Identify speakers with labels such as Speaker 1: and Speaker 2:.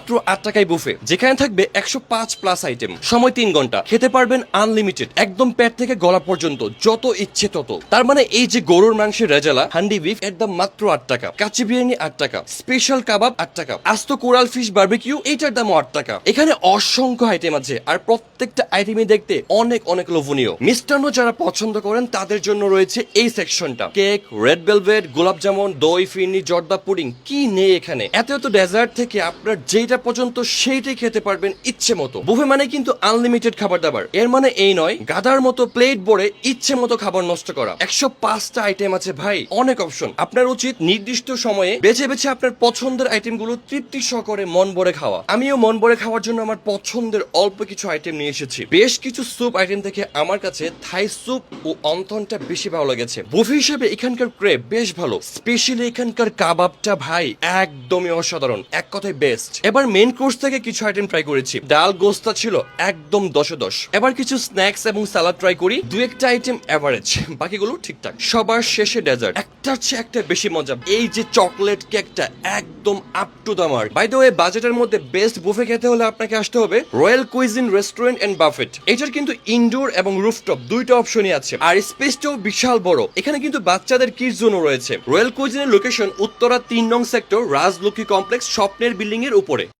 Speaker 1: মাত্র 8 টাকায় বুফে, যেখানে থাকবে 105+ আইটেম, সময় 3 ঘন্টা, খেতে পারবেন আনলিমিটেড, একদম পেট থেকে গলা পর্যন্ত, যত ইচ্ছে তত। তার মানে এই যে গরুর মাংসের রেজালা হান্ডি বিফ এর দাম মাত্র 8 টাকা, কাচ্চি বিরিয়ানি 8 টাকা, স্পেশাল কাবাব 8 টাকা, আস্ত কোরাল ফিশ বারবিকিউ এইটার দাম 8 টাকা। এখানে অসংখ্য আইটেম আছে, আর প্রত্যেকটা আইটেমই দেখতে অনেক অনেক লোভনীয়। মিষ্টান্ন যারা পছন্দ করেন তাদের জন্য রয়েছে এই সেকশনটা। কেক, রেড ভেলভেট, গোলাপ জামুন, দই, ফিরনি, জর্দা পুডিং, কি নেই এখানে। এত এত ডেজার্ট থেকে আপনার যেটা পর্যন্ত সেইটাই খেতে পারবেন ইচ্ছে মতো। বুফে মানে কিন্তু আনলিমিটেড খাবার দাবার, এর মানে এই নয় গাদার মতো প্লেট ভরে ইচ্ছে মতো খাবার নষ্ট করা। 105টা আইটেম আছে ভাই, অনেক অপশন। আপনার উচিত নির্দিষ্ট সময়ে বেছে বেছে আপনার পছন্দের আইটেমগুলো তৃপ্তি সহকারে মন ভরে খাওয়া। আমিও মন ভরে খাওয়ার জন্য আমার পছন্দের অল্প কিছু আইটেম নিয়ে এসেছি। বেশ কিছু স্যুপ আইটেম থেকে আমার কাছে থাই স্যুপ ও অন্থনটা বেশি ভালো লেগেছে। বুফে হিসেবে এখানকার ক্রেভ বেশ ভালো, স্পেশালি এখানকার কাবাবটা ভাই একদমই অসাধারণ, এক কথায় বেস্ট। এবার মেইন কোর্স থেকে কিছু আইটেম ট্রাই করেছি। ডাল গোস্তা ছিল একদম 10-এ 10। এবার কিছু স্ন্যাক্স এবং সালাদ ট্রাই করি, দু একটা আইটেম এভারেজ, বাকিগুলো ঠিকঠাক। সবার শেষে ডেজার্ট, একটার চেয়ে একটা বেশি মজা। এই যে চকলেট কেকটা একদম up to the mark. By the way, বাজেটের মধ্যে বেস্ট বুফে খেতে হলে আপনাকে আসতে হবে royal cuisine restaurant and buffet. এটার কিন্তু ইনডোর এবং রুফটপ দুইটা অপশনই আছে, আর স্পেসটাও বিশাল বড়। এখানে কিন্তু বাচ্চাদের কিডস জোনও রয়েছে। রয়্যাল কুইজিনের লোকেশন উত্তরা 3 নং সেক্টর, রাজলক্ষ্মী কমপ্লেক্স, স্বপ্নের বিল্ডিং এর উপরে।